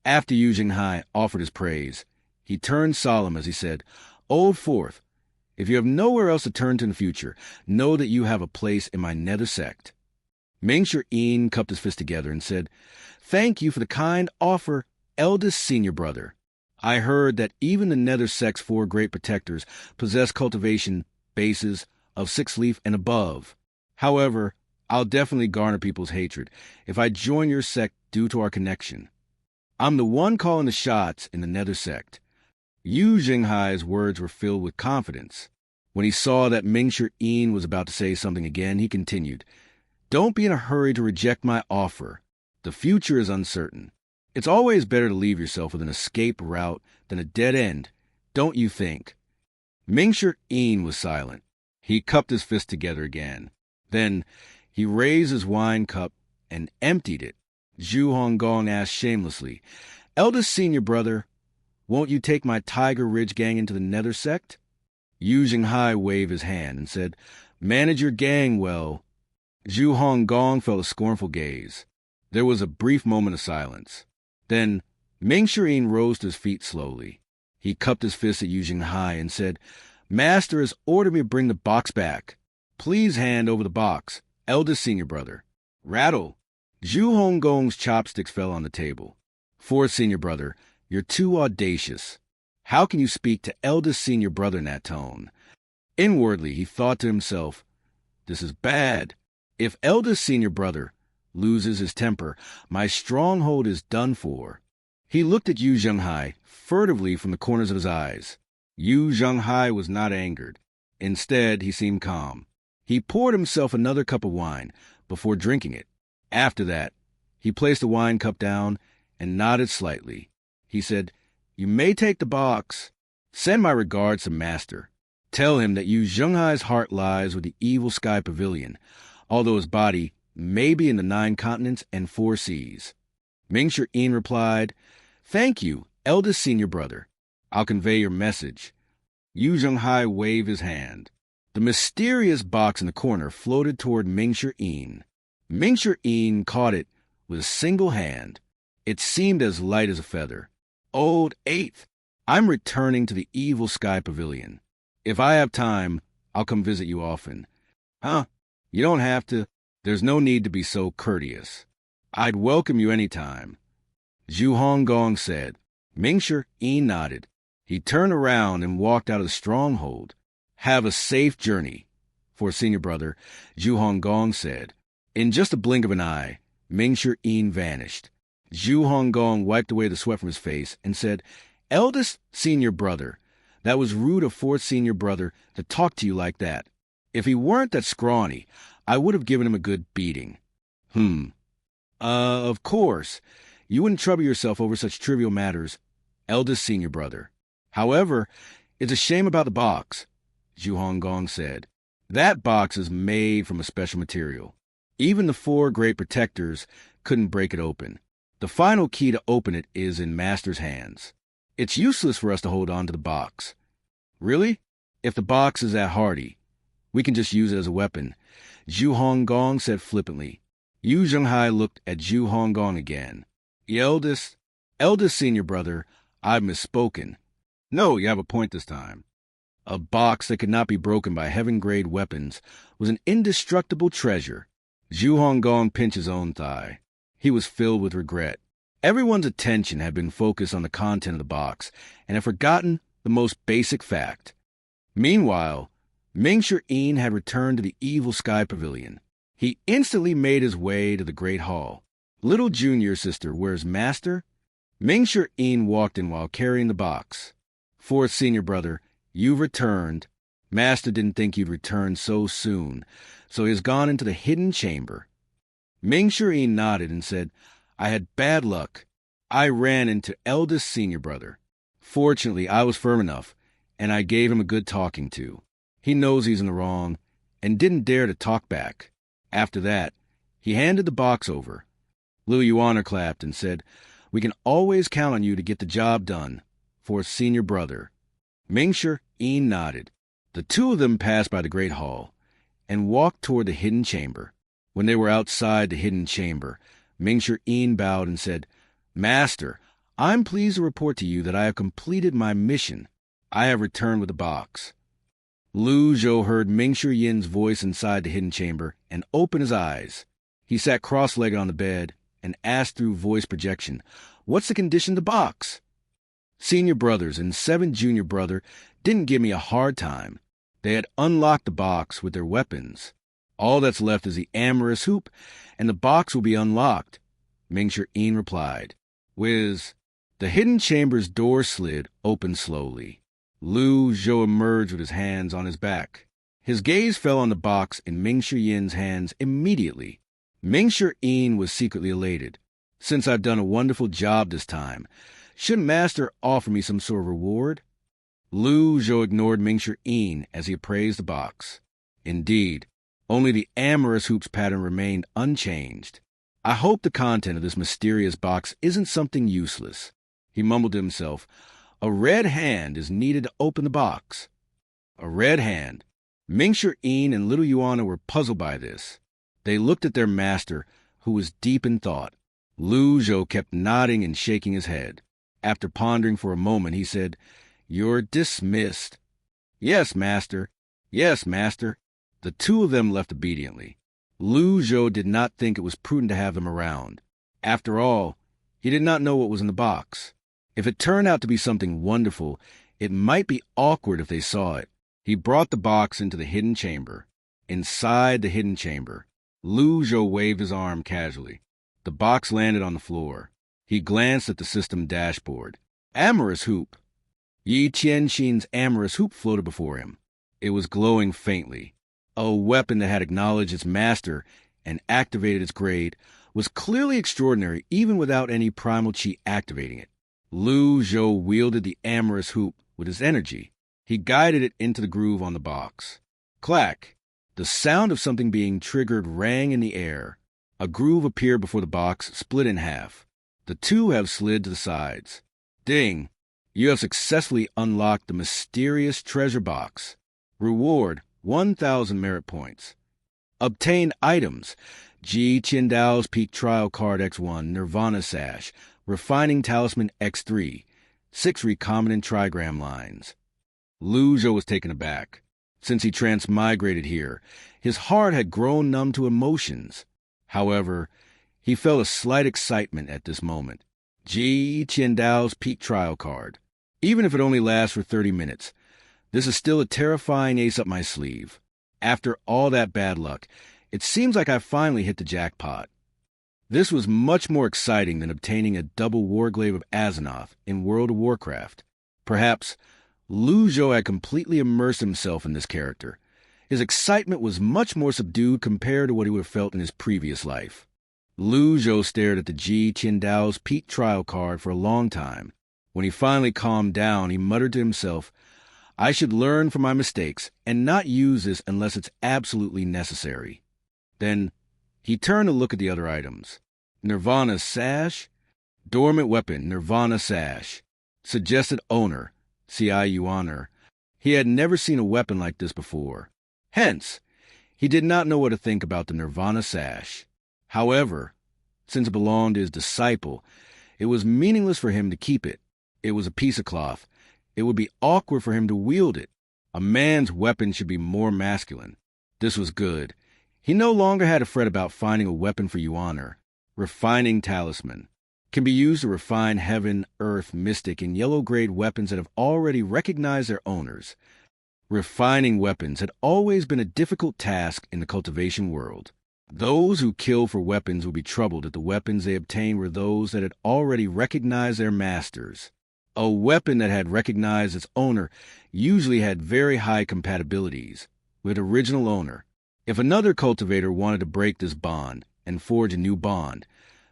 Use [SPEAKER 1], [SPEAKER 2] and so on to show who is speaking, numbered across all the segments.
[SPEAKER 1] After Yu Jinghai offered his praise, he turned solemn as he said, "Old Fourth, if you have nowhere else to turn to in the future, know that you have a place in my nether sect." Ming-Shir-In cupped his fists together and said, "Thank you for the kind offer, eldest senior brother. I heard that even the nether sect's 4 great protectors possess cultivation bases of 6-leaf and above. However, I'll definitely garner people's hatred if I join your sect due to our connection. I'm the one calling the shots in the nether sect." Yu Jinghai's words were filled with confidence. When he saw that Ming-Shir-In was about to say something again, he continued, "Don't be in a hurry to reject my offer. The future is uncertain. It's always better to leave yourself with an escape route than a dead end, don't you think?" Ming-Shir-In was silent. He cupped his fist together again. Then he raised his wine cup and emptied it. Zhu Honggong asked shamelessly, "Eldest senior brother, won't you take my Tiger Ridge gang into the nether sect?" Yu Jinghai waved his hand and said, "Manage your gang well." Zhu Honggong felt a scornful gaze. There was a brief moment of silence. Then Ming-Shir-In rose to his feet slowly. He cupped his fist at Yu Jinghai and said, "Master has ordered me to bring the box back. Please hand over the box, eldest senior brother." Rattle! Zhu Honggong's chopsticks fell on the table. "Fourth senior brother, you're too audacious. How can you speak to eldest senior brother in that tone?" Inwardly, he thought to himself, "This is bad. If eldest senior brother loses his temper, my stronghold is done for." He looked at Yu Jinghai furtively from the corners of his eyes. Yu Jinghai was not angered. Instead, he seemed calm. He poured himself another cup of wine before drinking it. After that, he placed the wine cup down and nodded slightly. He said, "You may take the box. Send my regards to Master. Tell him that Yu Jinghai's heart lies with the Evil Sky Pavilion, although his body may be in the 9 continents and 4 seas." Ming-Shir-In replied, "Thank you, eldest senior brother. I'll convey your message." Yu Jinghai waved his hand. The mysterious box in the corner floated toward Ming-Shir-In. Ming-Shir-In caught it with a single hand. It seemed as light as a feather. "Old Eighth, I'm returning to the Evil Sky Pavilion. If I have time, I'll come visit you often." "Huh? You don't have to. There's no need to be so courteous. I'd welcome you any time," Zhu Honggong said. Ming-Shir-In nodded. He turned around and walked out of the stronghold. "Have a safe journey, for senior brother," Zhu Honggong said. In just a blink of an eye, Ming-Shir-In vanished. Zhu Honggong wiped away the sweat from his face and said, "Eldest senior brother, that was rude of fourth senior brother to talk to you like that. If he weren't that scrawny, I would have given him a good beating." Of course, you wouldn't trouble yourself over such trivial matters, eldest senior brother. However, it's a shame about the box," Zhu Honggong said. "That box is made from a special material. Even the 4 great protectors couldn't break it open. The final key to open it is in Master's hands. It's useless for us to hold on to the box." "Really? If the box is that hardy, we can just use it as a weapon," Zhu Honggong said flippantly. Yu Jinghai looked at Zhu Honggong again. Eldest senior brother, I've misspoken. No, you have a point this time. A box that could not be broken by heaven-grade weapons was an indestructible treasure." Zhu Honggong pinched his own thigh. He was filled with regret. Everyone's attention had been focused on the content of the box and had forgotten the most basic fact. Meanwhile, Ming-Shir-In had returned to the Evil Sky Pavilion. He instantly made his way to the Great Hall. "Little junior sister, where's Master?" Ming-Shir-In walked in while carrying the box. "Fourth senior brother, you've returned. Master didn't think you'd return so soon, so he has gone into the hidden chamber." Ming-Shir-In nodded and said, "I had bad luck. I ran into eldest senior brother. Fortunately, I was firm enough, and I gave him a good talking to. He knows he's in the wrong, and didn't dare to talk back. After that, he handed the box over. Liu Yuaner clapped and said, 'We can always count on you to get the job done, for senior brother.'" Ming-Shir-In nodded. The 2 of them passed by the Great Hall and walked toward the hidden chamber. When they were outside the hidden chamber, Ming-Shir-In bowed and said, "Master, I'm pleased to report to you that I have completed my mission. I have returned with the box." Lu Zhou heard Mingshi Yin's voice inside the hidden chamber and opened his eyes. He sat cross-legged on the bed and asked through voice projection, "What's the condition of the box?" Senior brothers and 7th junior brother didn't give me a hard time. They had unlocked the box with their weapons. All that's left is the amorous hoop, and the box will be unlocked, Mingshi Yin replied. Whiz. The hidden chamber's door slid open slowly. Lu Zhou emerged with his hands on his back. His gaze fell on the box in Mingshi Yin's hands immediately. Mingshi Yin was secretly elated. "Since I've done a wonderful job this time, shouldn't Master offer me some sort of reward?" Lu Zhou ignored Mingshi Yin as he appraised the box. Indeed, only the amorous hoops pattern remained unchanged. "I hope the content of this mysterious box isn't something useless," he mumbled to himself. "A red hand is needed to open the box." A red hand. Mingshi Yin and little Yuana were puzzled by this. They looked at their master, who was deep in thought. Lu Zhou kept nodding and shaking his head. After pondering for a moment, he said, "You're dismissed." "Yes, master. Yes, master." The two of them left obediently. Lu Zhou did not think it was prudent to have them around. After all, he did not know what was in the box. If it turned out to be something wonderful, it might be awkward if they saw it. He brought the box into the hidden chamber. Inside the hidden chamber, Lu Zhou waved his arm casually. The box landed on the floor. He glanced at the system dashboard. Amorous hoop. Yi Qianxin's amorous hoop floated before him. It was glowing faintly. A weapon that had acknowledged its master and activated its grade was clearly extraordinary even without any primal chi activating it. Lu Zhou wielded the amorous hoop with his energy. He guided it into the groove on the box. Clack! The sound of something being triggered rang in the air. A groove appeared before the box, split in half. The two have slid to the sides. Ding! You have successfully unlocked the mysterious treasure box. Reward, 1,000 merit points. Obtain items. Ji Qindao's Peak Trial Card X1, Nirvana Sash, Refining Talisman X3, 6 recombinant trigram lines. Lu Zhou was taken aback. Since he transmigrated here, his heart had grown numb to emotions. However, he felt a slight excitement at this moment. Ji Qindao's Peak Trial Card. Even if it only lasts for 30 minutes, this is still a terrifying ace up my sleeve. After all that bad luck, it seems like I finally hit the jackpot. This was much more exciting than obtaining a double Warglaive of Azeroth in World of Warcraft. Perhaps Lu Zhou had completely immersed himself in this character. His excitement was much more subdued compared to what he would have felt in his previous life. Lu Zhou stared at the Ji Qindao's Peak Trial card for a long time. When he finally calmed down, he muttered to himself, "I should learn from my mistakes and not use this unless it's absolutely necessary." Then he turned to look at the other items. Nirvana Sash, Dormant Weapon, Nirvana Sash, Suggested Owner, C.I. Yuaner. He had never seen a weapon like this before. Hence, he did not know what to think about the Nirvana Sash. However, since it belonged to his disciple, it was meaningless for him to keep it. It was a piece of cloth. It would be awkward for him to wield it. A man's weapon should be more masculine. This was good. He no longer had to fret about finding a weapon for Yuaner. Refining Talisman can be used to refine heaven, earth, mystic, and yellow-grade weapons that have already recognized their owners. Refining weapons had always been a difficult task in the cultivation world. Those who killed for weapons would be troubled if the weapons they obtained were those that had already recognized their masters. A weapon that had recognized its owner usually had very high compatibilities with original owner. If another cultivator wanted to break this bond and forge a new bond,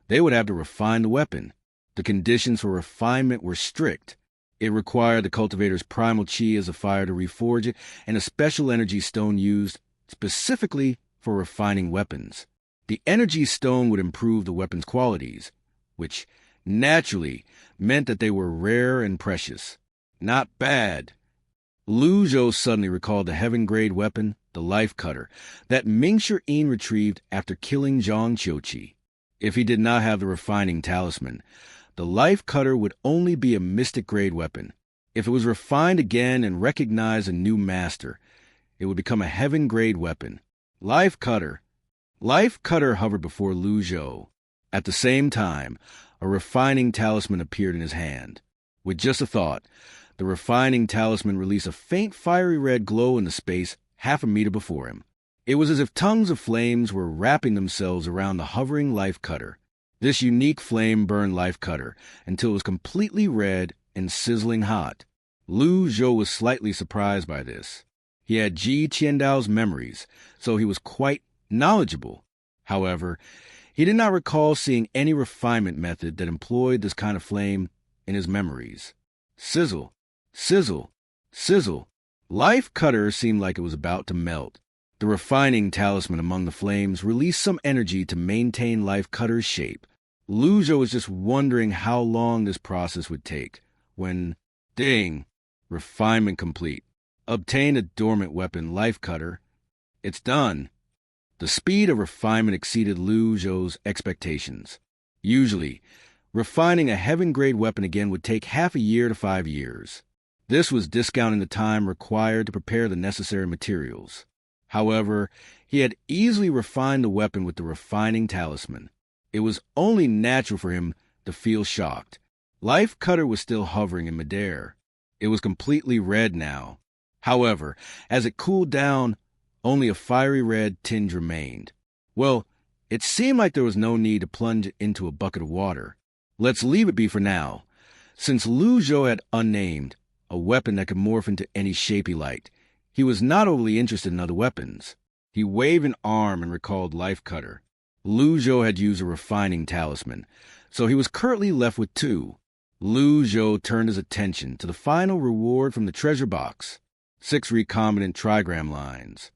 [SPEAKER 1] they would have to refine the weapon. The conditions for refinement were strict. It required the cultivator's primal chi as a fire to reforge it, and a special energy stone used specifically for refining weapons. The energy stone would improve the weapon's qualities, which naturally meant that they were rare and precious. Not bad. Lu Zhou suddenly recalled the heaven-grade weapon, the Life Cutter, that Mingshi Yin retrieved after killing Zhang Qiuqi. If he did not have the refining talisman, The life cutter would only be a mystic-grade weapon. If it was refined again and recognized a new master, it would become a heaven-grade weapon. Life cutter. Life cutter hovered before Lu Zhou. At the same time, a refining talisman appeared in his hand. With just a thought, the refining talisman released a faint fiery red glow in the space half a meter before him. It was as if tongues of flames were wrapping themselves around the hovering life cutter. This unique flame burned life cutter until it was completely red and sizzling hot. Lu Zhou was slightly surprised by this. He had Ji Qiandao's memories, so he was quite knowledgeable. However, he did not recall seeing any refinement method that employed this kind of flame in his memories. Sizzle, sizzle, sizzle. Life cutter seemed like it was about to melt. The refining talisman among the flames released some energy to maintain life cutter's shape. Lu Zhou was just wondering how long this process would take when, ding, refinement complete. Obtain a dormant weapon, life cutter. It's done. The speed of refinement exceeded Lu Zhou's expectations. Usually, refining a heaven-grade weapon again would take half a year to 5 years. This was discounting the time required to prepare the necessary materials. However, he had easily refined the weapon with the refining talisman. It was only natural for him to feel shocked. Life cutter was still hovering in midair. It was completely red now. However, as it cooled down, only a fiery red tinge remained. Well, it seemed like there was no need to plunge it into a bucket of water. Let's leave it be for now. Since Lu Zhou had unnamed, a weapon that could morph into any shape he liked, he was not overly interested in other weapons. He waved an arm and recalled life cutter. Lu Zhou had used a refining talisman, so he was currently left with 2. Lu Zhou turned his attention to the final reward from the treasure box, 6 recombinant trigram lines.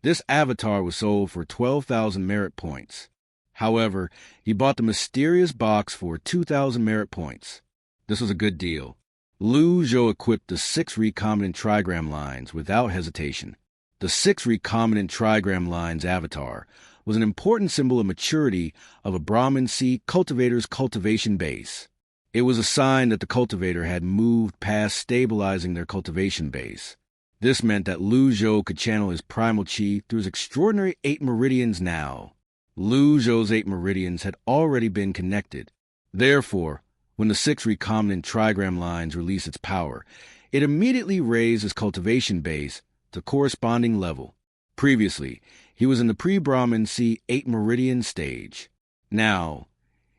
[SPEAKER 1] This avatar was sold for 12,000 merit points. However, he bought the mysterious box for 2,000 merit points. This was a good deal. Lu Zhou equipped the 6 recombinant trigram lines without hesitation. The 6 recombinant trigram lines avatar was an important symbol of maturity of a Brahmin Sea cultivator's cultivation base. It was a sign that the cultivator had moved past stabilizing their cultivation base. This meant that Lu Zhou could channel his primal chi through his extraordinary 8 meridians now. Lu Zhou's 8 meridians had already been connected. Therefore, when the 6 recombinant trigram lines released its power, it immediately raised his cultivation base to corresponding level. Previously, he was in the pre-Brahmin Sea 8 meridian stage. Now,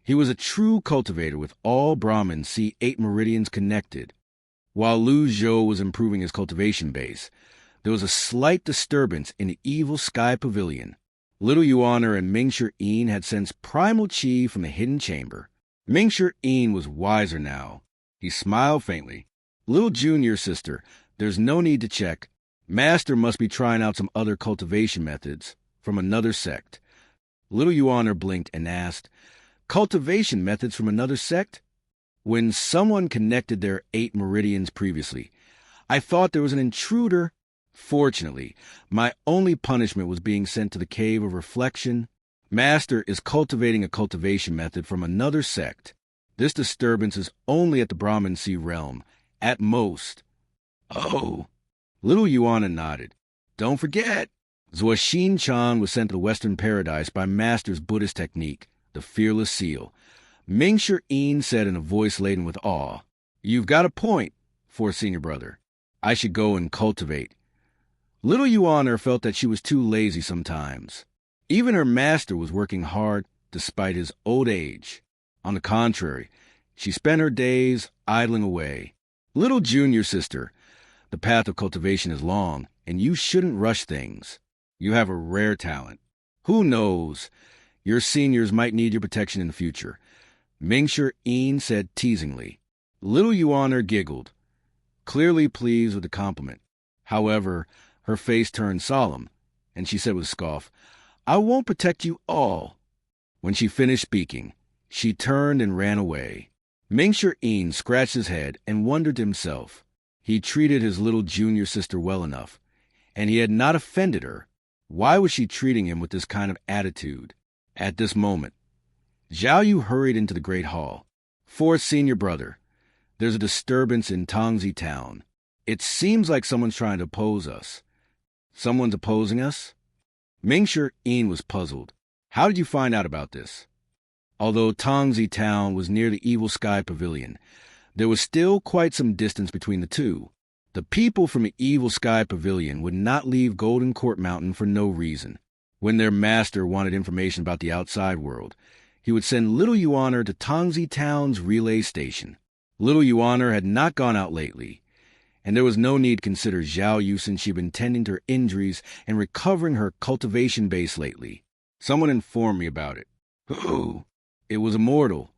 [SPEAKER 1] he was a true cultivator with all Brahmin Sea 8 meridians connected. While Lu Zhou was improving his cultivation base, there was a slight disturbance in the evil sky pavilion. Little Yuaner and Mingshi Yin had sensed primal chi from the hidden chamber. Mingshi Yin was wiser now. He smiled faintly. Little junior sister, there's no need to check. Master must be trying out some other cultivation methods from another sect. Little Yuaner blinked and asked, cultivation methods from another sect? When someone connected their 8 meridians previously, I thought there was an intruder. Fortunately, my only punishment was being sent to the Cave of Reflection. Master is cultivating a cultivation method from another sect. This disturbance is only at the Brahmin Sea realm, at most. Oh. Little Yuana nodded. Don't forget, Zuo Chan was sent to the Western Paradise by Master's Buddhist technique, the Fearless Seal. Mingshi Yin said in a voice laden with awe, You've got a point, for senior brother. I should go and cultivate. Little Yuaner felt that she was too lazy sometimes. Even her master was working hard despite his old age. On the contrary, she spent her days idling away. Little junior sister, the path of cultivation is long, and you shouldn't rush things. You have a rare talent. Who knows? Your seniors might need your protection in the future. Mingshi Yin said teasingly. Little Yuaner giggled, clearly pleased with the compliment. However, her face turned solemn, and she said with a scoff, I won't protect you all. When she finished speaking, she turned and ran away. Mingshi Yin scratched his head and wondered to himself. He treated his little junior sister well enough, and he had not offended her. Why was she treating him with this kind of attitude? At this moment, Zhao Yu hurried into the great hall. Fourth senior brother, there's a disturbance in Tongzi town. It seems like someone's trying to oppose us. Someone's opposing us? Mingshi Yin was puzzled. How did you find out about this? Although Tongzi town was near the Evil Sky Pavilion, there was still quite some distance between the two. The people from the Evil Sky Pavilion would not leave Golden Court Mountain for no reason. When their master wanted information about the outside world, he would send Little Yuaner to Tongzi town's relay station. Little Yuaner had not gone out lately, and there was no need to consider Zhao Yu since she'd been tending to her injuries and recovering her cultivation base lately. Someone informed me about it. Who? It was immortal,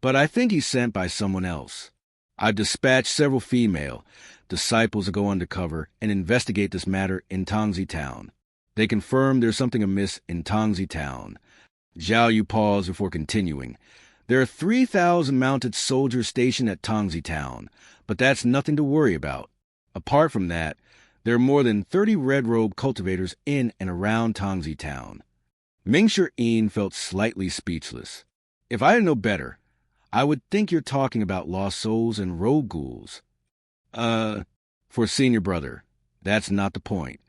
[SPEAKER 1] but I think he's sent by someone else. I've dispatched several female disciples to go undercover and investigate this matter in Tongzi town. They confirmed there's something amiss in Tongzi town. Zhao Yu paused before continuing. There are 3,000 mounted soldiers stationed at Tongzi town, but that's nothing to worry about. Apart from that, there are more than 30 red-robe cultivators in and around Tongzi town. Mingshi Yin felt slightly speechless. If I didn't know better, I would think you're talking about lost souls and rogue ghouls. For senior brother, that's not the point.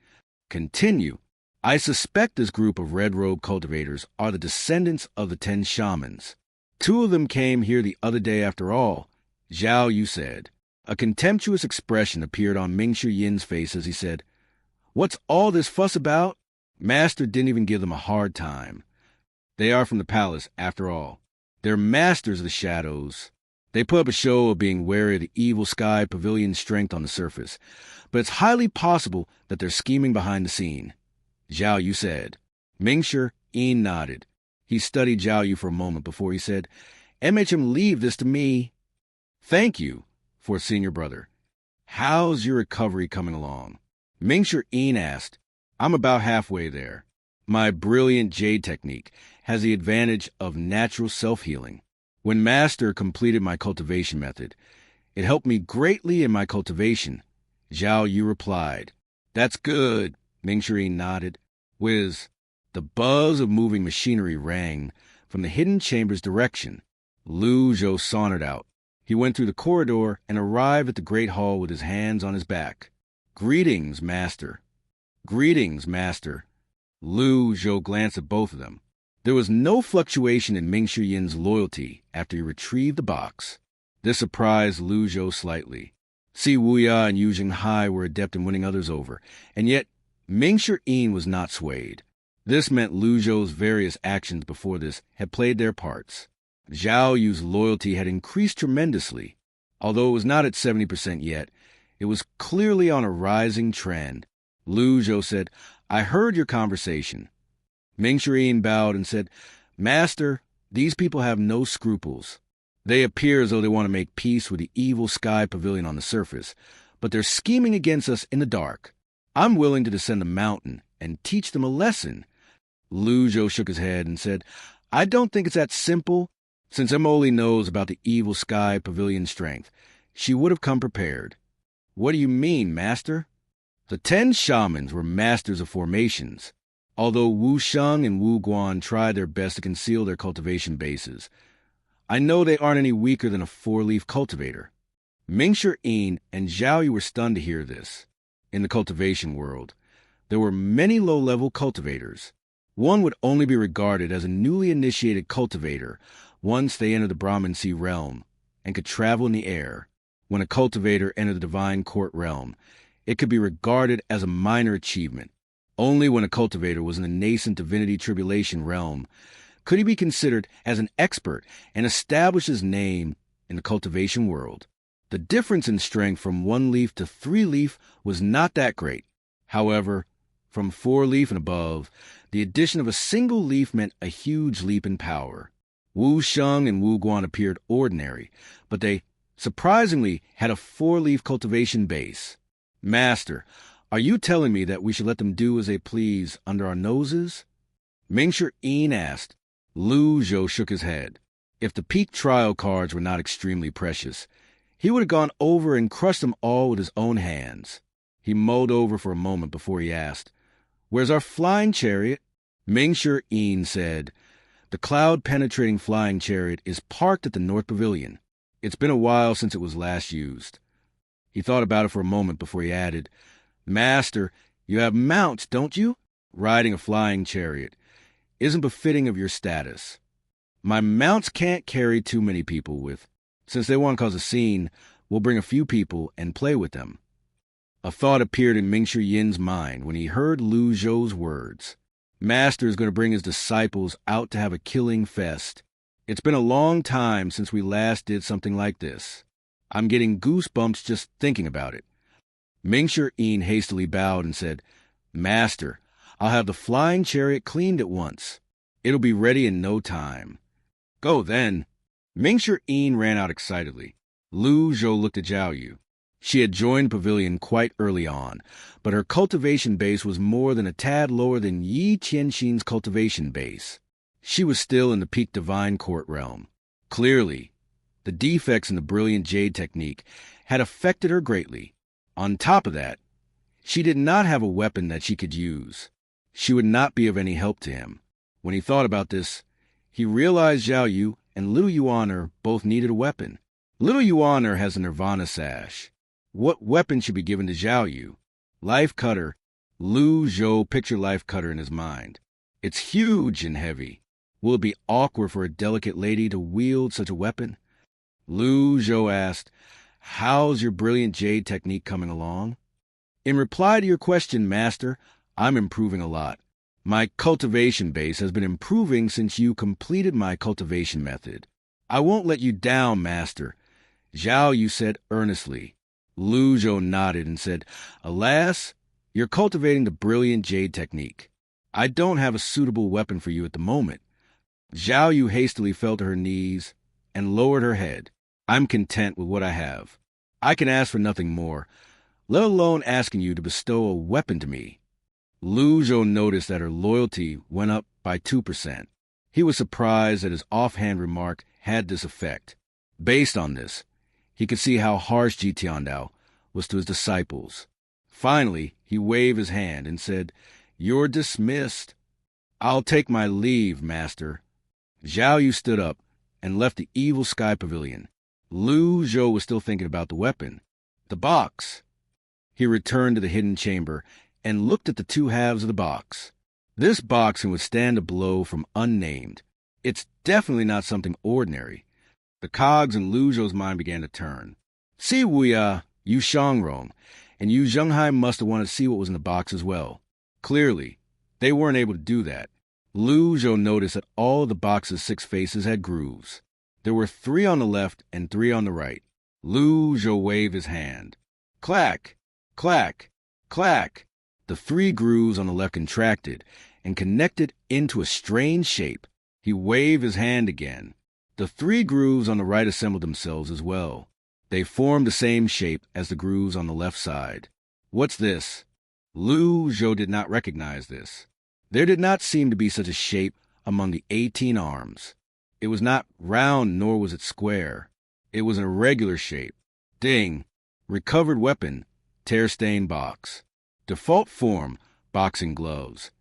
[SPEAKER 1] Continue. I suspect this group of red-robe cultivators are the descendants of the 10 shamans. 2 of them came here the other day after all, Zhao Yu said. A contemptuous expression appeared on Mingshi Yin's face as he said, "What's all this fuss about?" Master didn't even give them a hard time. They are from the palace, after all. They're masters of the shadows. They put up a show of being wary of the Evil Sky Pavilion's strength on the surface, but it's highly possible that they're scheming behind the scene, Zhao Yu said. Mingshi Yin nodded. He studied Zhao Yu for a moment before he said, "MHM, leave this to me." "Thank you, for senior brother. How's your recovery coming along?" Mingshi Yin asked. "I'm about halfway there. My brilliant jade technique has the advantage of natural self-healing. When Master completed my cultivation method, it helped me greatly in my cultivation," Zhao Yu replied. "That's good," Mingshi Yin nodded. Whiz. The buzz of moving machinery rang from the hidden chamber's direction. Zhou sauntered out. He went through the corridor and arrived at the great hall with his hands on his back. "Greetings, Master." "Greetings, Master." Zhou glanced at both of them. There was no fluctuation in Mingshi Yin's loyalty after he retrieved the box. This surprised Zhou slightly. Si Wuya and Yu Jinghai were adept in winning others over, and yet Mingshi Yin was not swayed. This meant Zhou's various actions before this had played their parts. Zhao Yu's loyalty had increased tremendously. Although it was not at 70% yet, it was clearly on a rising trend. Zhou said, "I heard your conversation." Mingshi Yin bowed and said, "Master, these people have no scruples. They appear as though they want to make peace with the Evil Sky Pavilion on the surface, but they're scheming against us in the dark. I'm willing to descend the mountain and teach them a lesson." Zhou shook his head and said, "I don't think it's that simple. Since Emily knows about the Evil Sky Pavilion's strength, she would have come prepared." "What do you mean, Master?" The 10 shamans were masters of formations. Although Wu Sheng and Wu Guan tried their best to conceal their cultivation bases, I know they aren't any weaker than a 4-leaf cultivator. Mingshi Yin and Zhao Yu were stunned to hear this. In the cultivation world, there were many low-level cultivators. One would only be regarded as a newly initiated cultivator once they entered the Brahmin Sea realm and could travel in the air. When a cultivator entered the Divine Court realm, it could be regarded as a minor achievement. Only when a cultivator was in the nascent Divinity Tribulation realm could he be considered as an expert and establish his name in the cultivation world. The difference in strength from 1-leaf to 3-leaf was not that great. However, from 4-leaf and above, the addition of a single leaf meant a huge leap in power. Wu Sheng and Wu Guan appeared ordinary, but they surprisingly had a 4-leaf cultivation base. "Master, are you telling me that we should let them do as they please under our noses?" Mingshi Yin asked. Zhou shook his head. If the peak trial cards were not extremely precious, he would have gone over and crushed them all with his own hands. He mulled over for a moment before he asked, "Where's our flying chariot?" Mingshi Yin said, The cloud-penetrating flying chariot is parked at the North Pavilion. It's been a while since it was last used. He thought about it for a moment before he added, Master, you have mounts, don't you? Riding a flying chariot isn't befitting of your status. My mounts can't carry too many people since they won't cause a scene, we'll bring a few people and play with them. A thought appeared in Mingshi Yin's mind when he heard Lu Zhou's words. Master is going to bring his disciples out to have a killing fest. It's been a long time since we last did something like this. I'm getting goosebumps just thinking about it. Mingshi Yin hastily bowed and said, Master, I'll have the flying chariot cleaned at once. It'll be ready in no time. Go then. Mingshi Yin ran out excitedly. Lu Zhou looked at Zhao Yu. She had joined Pavilion quite early on, but her cultivation base was more than a tad lower than Yi Qianxin's cultivation base. She was still in the peak divine court realm. Clearly, the defects in the brilliant jade technique had affected her greatly. On top of that, she did not have a weapon that she could use. She would not be of any help to him. When he thought about this, he realized Zhao Yu and Little Yuaner both needed a weapon. Little Yuaner has a Nirvana sash. What weapon should be given to Zhao Yu? Life cutter. Lu Zhou pictured life cutter in his mind. It's huge and heavy. Will it be awkward for a delicate lady to wield such a weapon? Lu Zhou asked, How's your brilliant jade technique coming along? In reply to your question, Master, I'm improving a lot. My cultivation base has been improving since you completed my cultivation method. I won't let you down, Master. Zhao Yu said earnestly. Lu Zhou nodded and said, Alas, you're cultivating the brilliant jade technique. I don't have a suitable weapon for you at the moment. Zhao Yu hastily fell to her knees and lowered her head. I'm content with what I have. I can ask for nothing more, let alone asking you to bestow a weapon to me. Lu Zhou noticed that her loyalty went up by 2%. He was surprised that his offhand remark had this effect. Based on this, he could see how harsh Ji Tiandao was to his disciples. Finally, he waved his hand and said, You're dismissed. I'll take my leave, Master. Zhao Yu stood up and left the evil sky pavilion. Lu Zhou was still thinking about the weapon. The box. He returned to the hidden chamber and looked at the two halves of the box. This box can withstand a blow from unnamed. It's definitely not something ordinary. The cogs in Lu Zhou's mind began to turn. See, Wuya, Yu Shangrong, and Yu Zhenghai must have wanted to see what was in the box as well. Clearly, they weren't able to do that. Lu Zhou noticed that all of the box's 6 faces had grooves. There were 3 on the left and 3 on the right. Lu Zhou waved his hand. Clack, clack, clack. The 3 grooves on the left contracted and connected into a strange shape. He waved his hand again. The 3 grooves on the right assembled themselves as well. They formed the same shape as the grooves on the left side. What's this? Lu Zhou did not recognize this. There did not seem to be such a shape among the 18 arms. It was not round nor was it square. It was an irregular shape. Ding! Recovered weapon, tear-stained box. Default form, boxing gloves.